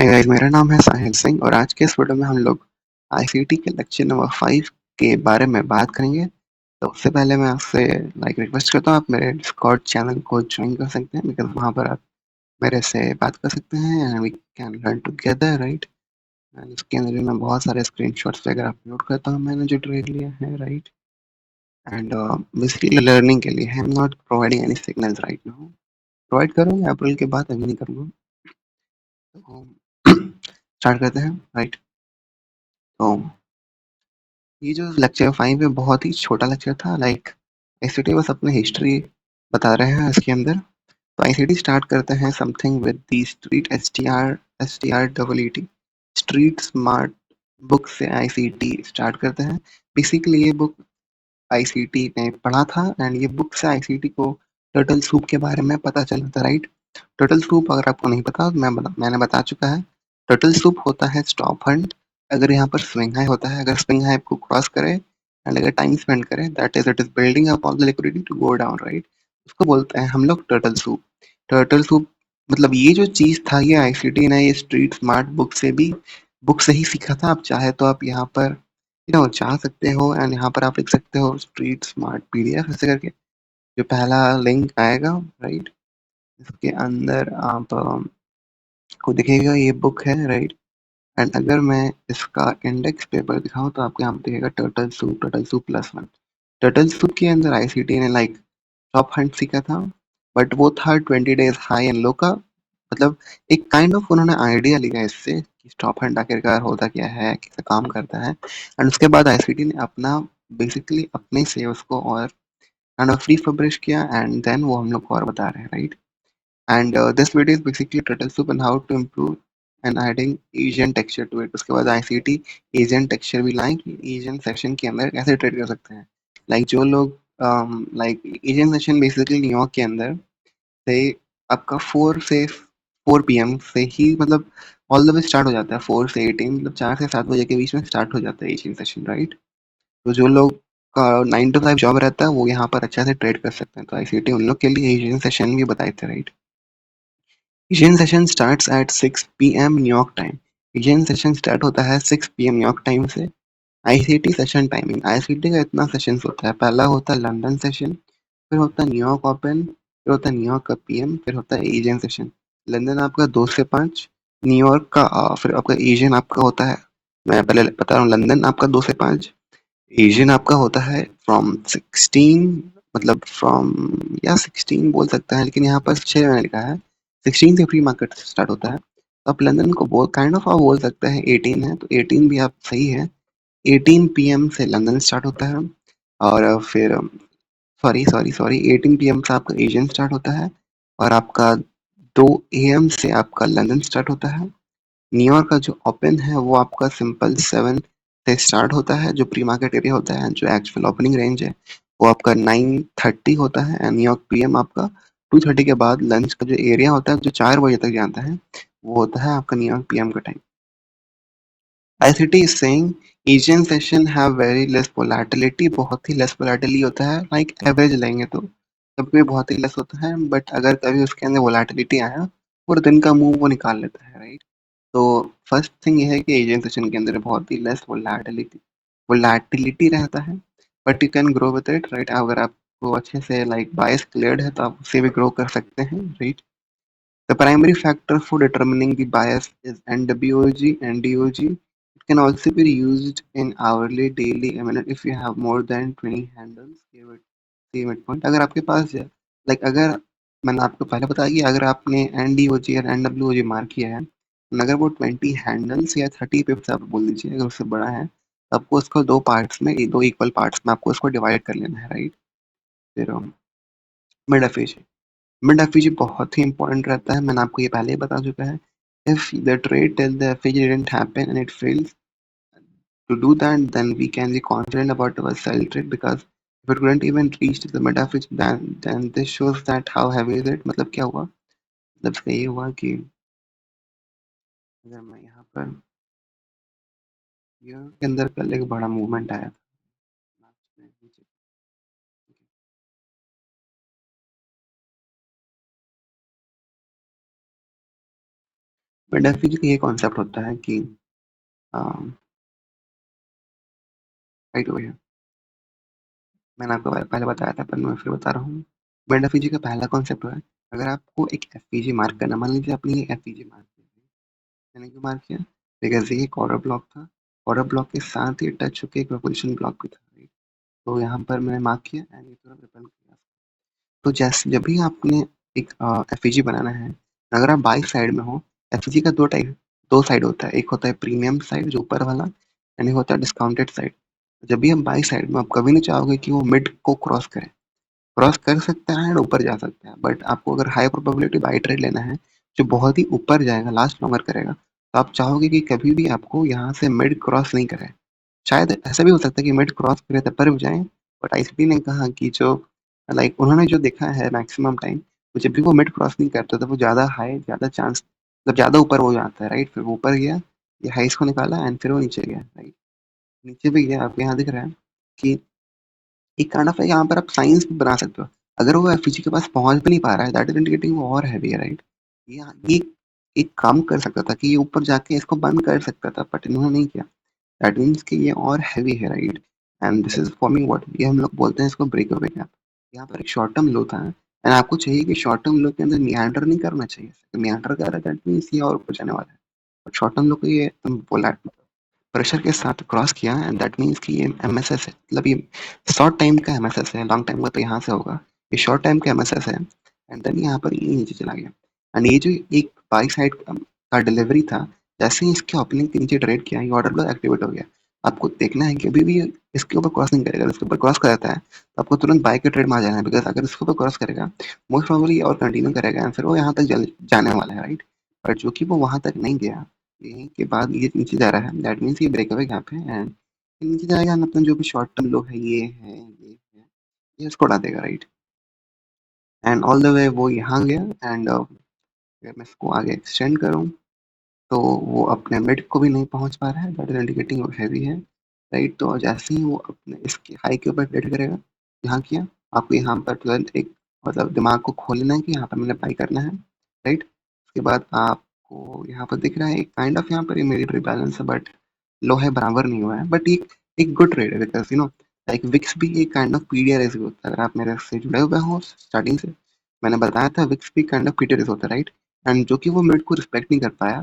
Hi guys, मेरा नाम है साहिल सिंह और आज के इस वीडियो में हम लोग आईसीटी के लेक्चर नंबर 5 के बारे में बात करेंगे। तो उससे पहले मैं आपसे रिक्वेस्ट करता हूँ, आप मेरे डिस्कॉर्ड चैनल को ज्वाइन कर सकते हैं बिकॉज वहाँ पर आप मेरे से बात कर सकते हैं and we can learn together, right. And इसके अंदर भी मैं बहुत सारे स्क्रीनशॉट्स वगैरह अपलोड करता हूँ मैंने जो ट्रेड लिया है, राइट। एंड बेसिकली लर्निंग के लिए I am not providing any signals right now. Provide करूँगा अप्रैल के बाद, अभी नहीं करूँगा। तो स्टार्ट करते हैं, राइट। तो ये जो लेक्चर 5 है बहुत ही छोटा लेक्चर था, आईसीटी बस अपनी हिस्ट्री बता रहे हैं इसके अंदर। तो आईसीटी स्टार्ट करते हैं something with the street S T R double E T street smart book से आईसीटी स्टार्ट करते हैं। बेसिकली ये बुक आईसीटी ने पढ़ा था एंड ये बुक से आईसीटी को टर्टल सूप के बारे में पता चला था, राइट। टर्टल सूप अगर आपको नहीं पता तो मैंने बता चुका है। टर्टल सूप होता है स्टॉप हंट। अगर यहाँ पर स्विंग हाई होता है, अगर स्विंग हाई को क्रॉस करे एंड अगर टाइम स्पेंड करे, that is it is building up all the liquidity to go down, right. उसको बोलते हैं हम लोग टर्टल सूप। टर्टल सूप मतलब ये जो चीज था ये आईसीटी ने ये स्ट्रीट स्मार्ट बुक से ही सीखा था। आप चाहे तो आप यहाँ पर चाह सकते हो एंड यहाँ पर आप लिख सकते हो स्ट्रीट स्मार्ट पीडीएफ ऐसे करके, जो पहला लिंक आएगा, राइट। इसके अंदर आप को दिखेगा ये बुक है, राइट। एंड अगर मैं इसका इंडेक्स पेपर दिखाऊं तो आपको यहाँ पे दिखेगा टर्टल सूप +1। टर्टल सूप के अंदर आईसीटी ने टॉप हंट सीखा था, बट वो था 20 डेज हाई एंड लो का। मतलब एक काइंड ऑफ उन्होंने आइडिया लिया इससे कि स्टॉप हंट आखिरकार होता क्या है, कैसे काम करता है। एंड उसके बाद आईसीटी ने अपना बेसिकली अपने से उसको और फ्री फब्रिश किया एंड देन वो हम लोग को और बता रहे हैं, right. And this video is basically turtle soup and how to improve and adding Asian texture to it. उसके बाद आईसीटी एशियन टेक्सचर भी लाए कि एशियन सेशन के अंदर कैसे ट्रेड कर सकते हैं। जो लोग एशियन सेशन बेसिकली न्यूयॉर्क के अंदर से आपका 4 पीएम से ही मतलब ऑल द वे स्टार्ट हो जाता है। 4 से 18 मतलब 4 से 7 बजे के बीच में स्टार्ट हो जाता है एशियन सेशन, राइट। तो जो लोग का 9 to 5 जॉब रहता है वो यहाँ पर अच्छा से ट्रेड कर सकते हैं। तो आईसीटी उन लोग के लिए एशियन सेशन भी बताए थे, right. Asian session starts at 6 PM New York time. Asian session start होता है 6 पीएम न्यूयॉर्क टाइम से। आईसीटी सेशन टाइमिंग, आईसीटी का इतना सेशन होता है। पहला होता है लंदन सेशन, फिर होता है न्यूयॉर्क ओपन, फिर होता है न्यूयॉर्क का पीएम, फिर होता है एशियन सेशन। लंदन आपका 2 से 5, न्यूयॉर्क का फिर आपका एशियन आपका होता है। मैं पहले बता रहा हूँ, लंदन आपका 2 से 5, एशियन आपका होता है फ्रॉम 16, मतलब फ्रॉम या 16 बोल सकता है लेकिन यहाँ पर 6 मैंने लिखा है। 16 से प्री मार्केट स्टार्ट होता है। तो आप लंदन को बहुत काइंड ऑफ आप बोल सकते हैं 18 है, तो 18 भी आप सही है। 18 पीएम से लंदन स्टार्ट होता है और फिर सॉरी सॉरी सॉरी 18 पीएम से आपका एशियन स्टार्ट होता है और आपका 2 AM से आपका लंदन स्टार्ट होता है। न्यूयॉर्क का जो ओपन है वो आपका सिंपल 7 से स्टार्ट होता है, जो प्री मार्केट एरिया होता है। जो एक्चुअल ओपनिंग रेंज है वो आपका 9:30 होता है एंड न्यूयॉर्क पीएम आपका 2:30 के बाद लंच का जो एरिया होता है जो 4 बजे तक जाता है वो होता है आपका न्यूयॉर्क पीएम का time. ICT is saying Asian session have very less volatility, बहुत ही लेस वोलेटिलिटी होता है। एवरेज लेंगे तो कभी बहुत ही लेस होता है, बट अगर कभी उसके अंदर वोलेटिलिटी आया पूरे दिन का मूव वो निकाल लेता है, राइट। तो फर्स्ट थिंग ये है कि एशियन सेशन के अंदर बहुत ही लेस वोलेटिलिटी रहता है, but you can grow with it, right. अगर आपको अच्छे से बायस क्लियर्ड है तो आप उससे भी ग्रो कर सकते हैं, right. The primary factor for determining the bias is NWOG and DOG. It can also be used in hourly, daily, I mean, if you have more than 20 handles, give it the midpoint. अगर आपके पास अगर मैंने आपको पहले बताया कि अगर आपने NDOG और NWOG मार्क किया है, अगर वो 20 हैंडल्स या 30 पिप्स आप बोल दीजिए, अगर उससे बड़ा है तो आपको उसको दो इक्वल पार्ट्स में आपको उसको डिवाइड कर लेना है, राइट। फिर मिड एफिशिएंसी, मिड एफिजी बहुत ही इंपॉर्टेंट रहता है, मैंने आपको ये पहले ही बता चुका है। If the trade till the effigy didn't happen and it fails to do that, then we can be confident about our sell trade because if it couldn't even reach the mid effigy then this shows that how heavy is it। मतलब क्या हुआ, मतलब इसका ये हुआ कि अगर मैं यहाँ पर ईयर के अंदर कल एक बड़ा मूवमेंट आया था, बट एफपीजी का ये कॉन्सेप्ट होता है कि राइट हो गया। मैंने आपको पहले बताया था पर मैं फिर बता रहा हूँ। बट एफपीजी का पहला कॉन्सेप्ट है, अगर आपको एक एफपीजी मार्क करना, मान लीजिए आपने ये एफपीजी मार्क किया, मैंने क्यों मार्क किया, बिकॉज ये एक ऑर्डर ब्लॉक था, ऑर्डर ब्लॉक के साथ ही टच होकर एक प्रोपोजिशन ब्लॉक भी था, right? तो यहाँ पर मैंने मार्क किया एंड ये पूरा रिपल किया। तो जैसे जब भी आपने एक एफईजी बनाना है, अगर आप बाई साइड में हो, एफईजी का दो साइड होता है, एक होता है प्रीमियम साइड जो ऊपर वाला, एंड एक होता है डिस्काउंटेड साइड। जब भी हम बाई साइड में, आप कभी नहीं चाहोगे कि वो मिड को क्रॉस कर सकता है एंड ऊपर जा सकता है, बट आपको अगर हाई प्रोबेबिलिटी बाई ट्रेड लेना है जो बहुत ही ऊपर जाएगा, लास्ट लॉन्गर करेगा, तो आप चाहोगे कि कभी भी आपको यहाँ से मिड क्रॉस नहीं करे। शायद ऐसा भी हो सकता है कि मिड क्रॉस करे तब पर भी जाए, बट आईसीटी ने कहा कि जो उन्होंने जो देखा है मैक्सिमम टाइम, तो जब भी वो मिड क्रॉस नहीं करता तो वो ज़्यादा हाई, ज़्यादा चांस, मतलब ज़्यादा ऊपर हो जाता है, राइट। फिर वो ऊपर गया, ये हाइस को निकाला एंड फिर वो नीचे गया, राइट। नीचे भी गया, आपको यहाँ दिख रहा है कि एक काइंड ऑफ यहाँ पर आप साइंस भी बना सकते हो। अगर वो एफईजी के पास पहुंच भी नहीं पा रहा है, दैट इज इंडिकेटिंग वो और हैवी है, राइट। ये एक काम कर सकता था कि ये ऊपर जाके इसको बंद कर सकता था, बट इन्होंने नहीं किया। दैट मीन्स कि ये और हैवी है, right. And this is forming what ये हम लोग बोलते हैं इसको ब्रेक अवे गैप। यहाँ पर एक शॉर्ट टर्म लो था एंड आपको चाहिए कि शॉर्ट टर्म लो के अंदर मियांडर नहीं करना चाहिए, मियांडर कर रहा है दैट मीन्स ये और ऊपर जाने वाला है। बट शॉर्ट टर्म लो को ये बोला प्रेशर के साथ क्रॉस किया एंड दैट मीन्स कि ये एमएसएस है, मतलब ये शॉर्ट टाइम का एमएसएस है, लॉन्ग टाइम का तो यहाँ से होगा। ये शॉर्ट टाइम का एमएसएस है एंड देन यहाँ पर ये नीचे चला गया। एंड ये जो एक बाई साइड का डिलीवरी था, जैसे ही इसके ओपनिंग के नीचे ट्रेड किया, ये ऑर्डर ब्लॉक एक्टिवेट हो गया। आपको देखना है कि अभी भी इसके ऊपर क्रॉस नहीं करेगा, इसके ऊपर क्रॉस करता है तो आपको तुरंत बाई के ट्रेड में आ जाना है, बिकॉज अगर इसके ऊपर क्रॉस करेगा मोस्ट प्रोबेबली और कंटिन्यू करेगा एंड फिर वो यहाँ तक जाने वाला है, राइट। बट जो कि वो वहां तक नहीं गया, यहीं के बाद ये नीचे जा रहा है, दैट मीन्स ये ब्रेकअवे यहाँ पे एंड नीचे जाएगा, मतलब जो भी शॉर्ट टर्म लो है, ये इसको उड़ा देगा, right. And all the way वो यहाँ गया एंड अगर मैं इसको आगे एक्सटेंड करूँ तो वो अपने मिड को भी नहीं पहुंच पा रहा है, दैट इज इंडिकेटिंग वो हैवी है, राइट। तो जैसे ही वो अपने इसके हाई के ऊपर ट्रेड करेगा, यहाँ किया, आपको यहाँ पर तुरंत एक, मतलब दिमाग को खोलना है कि यहाँ पर मैंने बाई करना है, राइट। उसके बाद आपको यहाँ पर दिख रहा है एक काइंड ऑफ, यहाँ पर इमीडिएट रिबैलेंस है, बट लो है बराबर नहीं हुआ है, बट एक गुड ट्रेड है, बिकॉज लाइक विक्स भी एक काइंड ऑफ पीडीआरएस भी होता है। अगर आप मेरे से जुड़े हुए हो स्टार्टिंग से, मैंने बताया था विक्स भी काइंड ऑफ पीडीआरएस होता है, राइट। एंड जो कि वो मिड को रिस्पेक्ट नहीं कर पाया,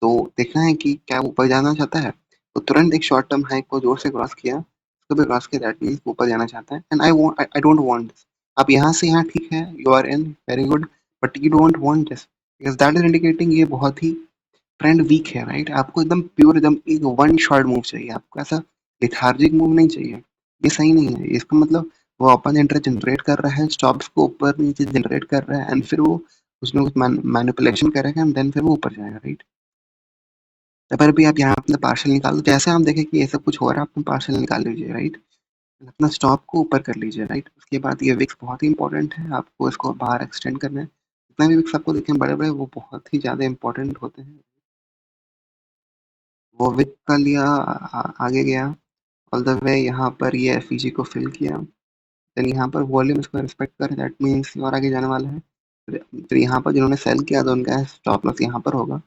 तो देखना है कि क्या वो ऊपर जाना चाहता है, तो तुरंत एक शॉर्ट टर्म हाई को जोर से क्रॉस किया, उसको भी क्रॉस किया, दैट मीन्स ऊपर जाना चाहता है and I don't want this. आप यहाँ से यहाँ ठीक है, you are in very good, but you don't want this, because that is indicating ये बहुत ही ट्रेंड वीक है, राइट। आपको एकदम प्योर, एकदम एक वन शॉट मूव चाहिए, आपको ऐसा लेथार्जिक मूव नहीं चाहिए। ये सही नहीं है, इसका मतलब वो ओपन इंटरेस्ट जनरेट कर रहा है, स्टॉप्स को ऊपर नीचे जनरेट कर रहा है एंड फिर वो उसमें कुछ मैनिपुलेशन करेगा एंड देन फिर वो ऊपर जाएगा, राइट। अगर भी आप यहाँ अपना पार्शल निकालो, जैसे हम देखें कि ये सब कुछ हो रहा है, अपना पार्शल निकाल लीजिए, राइट। अपना स्टॉप को ऊपर कर लीजिए, राइट। उसके बाद ये विक्स बहुत ही इंपॉर्टेंट है, आपको इसको बाहर एक्सटेंड करना है। जितना भी विक्स आपको दिखें बड़े बड़े, वो बहुत ही ज्यादा इंपॉर्टेंट होते हैं। वो विक का लिया, आगे गया, ऑल द वे यहाँ पर ये एफईजी को फिल किया, देन यहाँ पर वॉल्यूम इसको रिस्पेक्ट कर, दैट मीन्स और आगे जाने वाला है। फिर यहाँ पर जिन्होंने सेल किया तो उनका स्टॉप लॉस यहाँ पर होगा,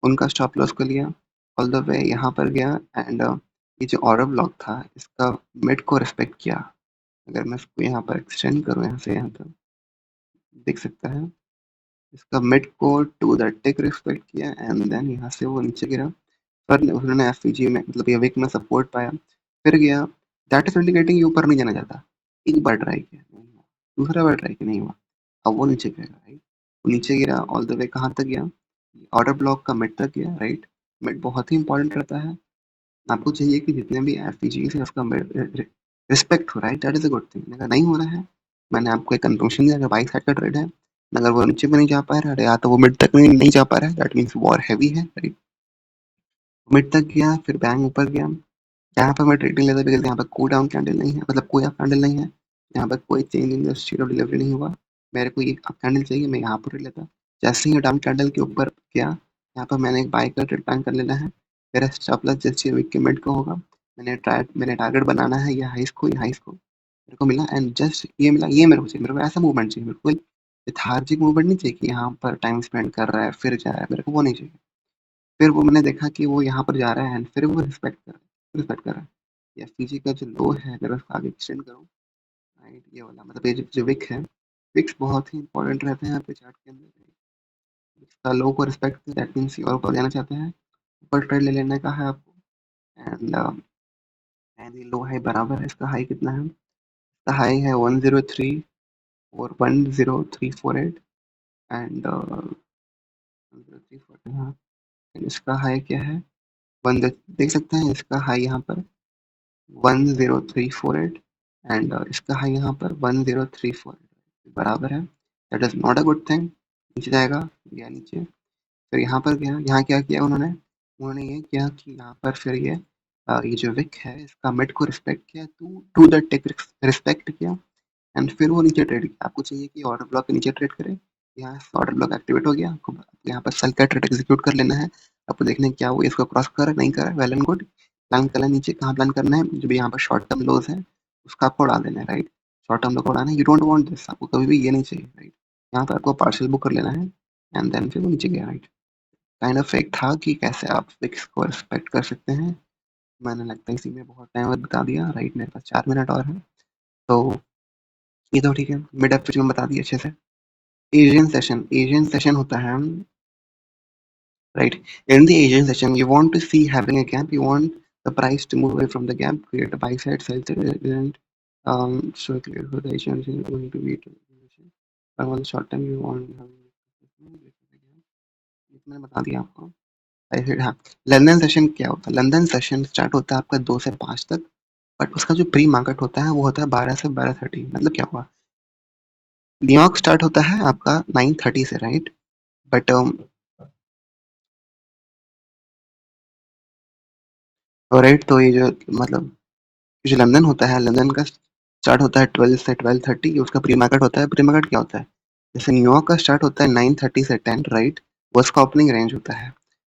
उनका स्टॉप लॉस को लिया, ऑल द वे यहाँ पर गया एंड ये जो ऑर्डर ब्लॉक था इसका मिड को रिस्पेक्ट किया। अगर मैं इसको यहाँ पर एक्सटेंड करूँ यहाँ से यहाँ तक, देख सकता है इसका मिड को टू द टिक रिस्पेक्ट किया एंड देन यहाँ से वो नीचे गिरा, पर उन्होंने एफईजी में, मतलब ये विक में सपोर्ट पाया, फिर गया, दैट इज इंडिकेटिंग ये ऊपर नहीं जाना चाहता। एक बार ट्राई किया नहीं हुआ, दूसरा बार ट्राई किया नहीं हुआ, अब वो नीचे गिरेगा, राइट। वो नीचे गिरा, ऑल द वे कहाँ तक गया, ऑर्डर ब्लॉक का मिड तक गया, राइट। मिड बहुत ही इंपॉर्टेंट रहता है, आपको चाहिए कि जितने भी एफईजी है उसका मिड रिस्पेक्ट हो, right. That is a good thing. अगर नहीं हो रहा है, मैंने आपको एक कंक्लूजन दिया, अगर बाइक साइड का ट्रेड है, अगर वो नीचे भी नहीं जा पा रहा है या तो वो मिड तक नहीं जा पा रहा है, दैट मीन्स वॉर हैवी है, राइट। मिड तक गया, फिर बैंक ऊपर गया, यहाँ पर मैं ट्रेडिंग लेता, बिकॉज यहाँ पर कोई डाउन कैंडल नहीं है, मतलब कोई अप कैंडल नहीं है, यहाँ पर कोई change in the state of delivery नहीं हुआ। मेरे को एक अप कैंडल चाहिए, मैं यहाँ पर लेता। जैसे ही डाउन कैंडल के ऊपर गया, यहाँ पर मैंने एक बाय का ट्रेड प्लान कर लेना है, मेरा स्टॉप लॉस जैसे वीक के मिड को होगा, मैंने टारगेट बनाना है या हाइस को, या हाइस को मेरे को मिला एंड जस्ट ये मिला, ये मेरे को चाहिए, मेरे को ऐसा मूवमेंट चाहिए, मेरे को लेथार्जिक मूवमेंट नहीं चाहिए कि यहाँ पर टाइम स्पेंड कर रहा है फिर जा रहा है, मेरे को वो नहीं चाहिए। फिर वो मैंने देखा कि वो यहाँ पर जा रहा है एंड फिर वो रिस्पेक्ट कर रहा है। या एफसीजी का जो लो है अगर उसका आगे एक्सटेंड करूँ, राइट, ये वाला मतलब ये जो विक है, विक्स बहुत ही इंपॉर्टेंट रहते हैं यहाँ पे चार्ट के अंदर। इसका लो को रिस्पेक्ट, दैट मीन्स और ऊपर जाना चाहते हैं, ऊपर ट्रेड ले लेने का है आपको। एंड एंड ये लो हाई बराबर है, इसका हाई कितना है, इसका हाई है 103 और 10348 एंड 10340, हाँ। इसका हाई क्या है, वन, देख सकते हैं इसका हाई यहाँ पर 10348 एंड इसका हाई यहाँ पर 10348 बराबर है। That is not a good thing, नीचे जाएगा या नीचे। फिर यहाँ पर गया, यहाँ क्या किया उन्होंने, उन्होंने ये किया कि यहाँ पर फिर ये जो विक है इसका मिड को रिस्पेक्ट किया, टू द टेक रिस्पेक्ट किया एंड फिर वो नीचे ट्रेड किया। आपको चाहिए कि ऑर्डर ब्लॉक के नीचे ट्रेड करे, यहाँ ऑर्डर ब्लॉक एक्टिवेट हो गया, आपको यहाँ पर सेल का ट्रेड एग्जीक्यूट कर लेना है। आपको देखना है क्या वो इसको क्रॉस कर रहा है, नहीं कर रहा है, वेल एंड गुड। प्लान करना है नीचे, कहाँ प्लान करना है, जो भी यहाँ पर शॉर्ट टर्म लोज है उसका आपको उड़ा देना है, राइट। शॉर्ट टर्म लोग को उड़ाना है, यू डोंट वांट दिस, आपको कभी भी ये नहीं चाहिए, राइट। यहाँ पर आपको पार्सल बुक कर लेना है एंड देन फिर वो नीचे गया, राइट। काइंड ऑफ फेक था कि कैसे आप फिक्स को रिस्पेक्ट कर सकते हैं। मैंने लगता है इसी में बहुत टाइम बता दिया, राइट। मेरे पास 4 मिनट और है, तो ये तो ठीक है। मिड अप में बता दिया अच्छे से। एशियन सेशन होता है, right? In the Asian session, you want to see having a gap. You want the price to move away from the gap, create a buy side, sell side, and so clear for the Asian session is going to be. On the short term, you want मैंने बता दिया आपको। फिर हाँ, London session क्या होता है, London session start होता है आपका 2 से 5 तक, बट उसका जो प्री मार्केट होता है वो होता है 12 से 12:30। मतलब क्या हुआ, न्यूयॉर्क स्टार्ट होता है आपका 9:30 से, राइट। बट राइट, तो ये जो मतलब जो लंदन होता है, लंदन का स्टार्ट होता है 12 से 12:30, उसका प्री मार्केट होता है। प्री मार्केट क्या होता है, जैसे न्यूयॉर्क का स्टार्ट होता है 9:30 से 10, राइट, वो उसका ओपनिंग रेंज होता है।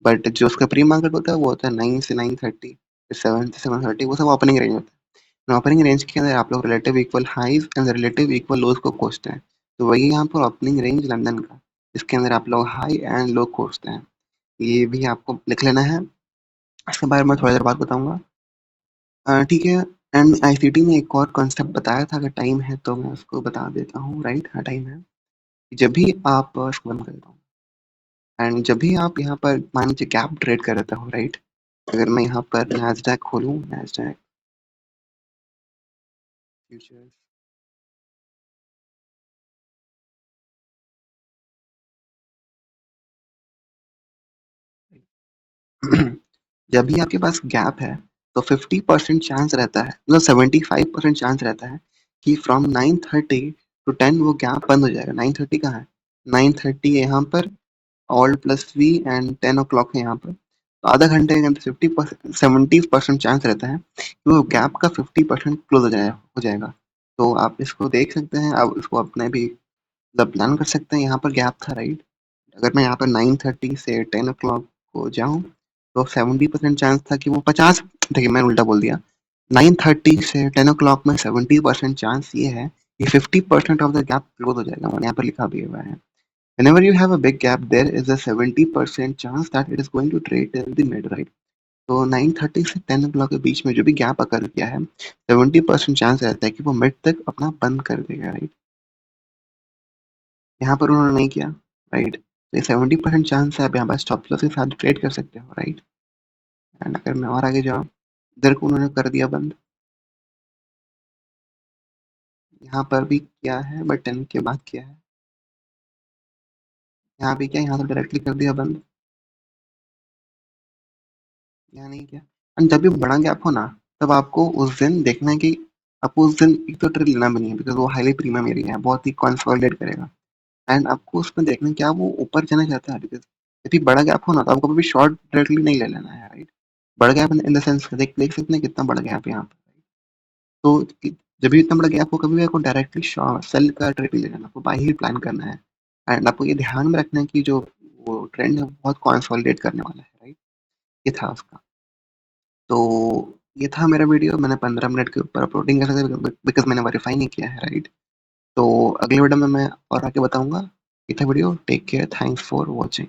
बट जो उसका प्री मार्केट होता है वो होता है 9 से 9:30, 7 से 7:30, वो सब ओपनिंग रेंज होता है। ओपनिंग रेंज के अंदर आप लोग relative equal highs and relative equal lows को खोजते हैं। तो वही यहाँ पर ओपनिंग रेंज लंदन का, इसके अंदर आप लोग हाई एंड लो खोजते हैं। ये भी आपको लिख लेना है, इसके बारे में थोड़ी देर बाद बताऊंगा। ठीक है। एंड आईसीटी ने एक और कॉन्सेप्ट बताया था, अगर टाइम है तो मैं उसको बता देता हूँ, राइट। हाँ टाइम है। जब भी आप इसको बंद कर देता हूँ, एंड जब भी आप यहाँ पर मान लीजिए गैप ट्रेड कर रहे हो, राइट। अगर मैं यहाँ पर नैस्डैक खोलूँ, नैस्डैक फ्यूचर्स, जब भी आपके पास गैप है तो 50% चांस रहता है, मतलब 75% चांस रहता है कि फ्रॉम 9:30 to 10 वो गैप बंद हो जाएगा। 9:30 कहाँ है, 9:30 यहाँ पर, all plus we and 10 o'clock है यहाँ पर। तो आधा घंटे के अंदर 50%, 70% चांस रहता है कि वो गैप का 50% क्लोज हो जाएगा। तो आप इसको देख सकते हैं, आप इसको अपने भी मतलब प्लान कर सकते हैं। यहाँ पर गैप था, राइट। अगर मैं यहाँ पर 9:30 से 10 o'clock को जाऊँ तो 70% चांस था कि वो 50, देखिए मैंने उल्टा बोल दिया। 9:30 से 10 o'clock में 70% चांस ये है कि 50% ऑफ द गैप क्लोज हो जाएगा। मैंने यहाँ पर लिखा भी हुआ है, whenever you have a big gap there is a 70% chance that it is going to trade till the mid, right? तो 9:30 से 10 o'clock के बीच में जो भी गैप अकर किया है, 70% चांस रहता है कि वो मिड तक अपना बंद कर देगा, राइट। यहाँ पर उन्होंने नहीं किया, राइट। तो ये 70% चांस है, आप यहाँ पर स्टॉप लॉस के साथ ट्रेड कर सकते हो, राइट। एंड अगर मैं और आगे जाऊँ, इधर को उन्होंने कर दिया बंद, यहाँ पर भी किया है बट 10 के बाद किया है, यहाँ भी किया, यहाँ तो डायरेक्टली कर दिया बंद, यहाँ नहीं किया। एंड जब भी बड़ा गैप हो ना, तब आपको उस दिन देखना है कि आपको उस दिन एक तो ट्रेड लेना भी नहीं है, बिकॉज वो हाईली प्रीमियम एरिया है, बहुत ही कंसोलिडेट करेगा। एंड आपको उसमें देखना है क्या वो ऊपर जाना चाहता है, बिकॉज यदि बड़ा गैप हो ना तो आपको कभी भी शॉर्ट डायरेक्टली नहीं ले लेना है, राइट। बड़ा गैप इन द सेंस देख सकते हैं कितना बड़ा गैप है यहाँ पे। तो जब भी इतना बड़ा गैप हो, कभी भी आपको डायरेक्टली सेल का ट्रेड नहीं लेना, आपको बाय ही प्लान करना है। एंड आपको ये ध्यान में रखना है कि जो वो ट्रेंड है वो बहुत कंसोलिडेट करने वाला है, राइट। ये था उसका। तो ये था मेरा वीडियो, मैंने 15 मिनट के ऊपर अपलोडिंग कर सकता बिकॉज मैंने वेरीफाई नहीं किया है, राइट। तो अगले वीडियो में मैं और आगे बताऊंगा। ये था video, take care, thanks for watching.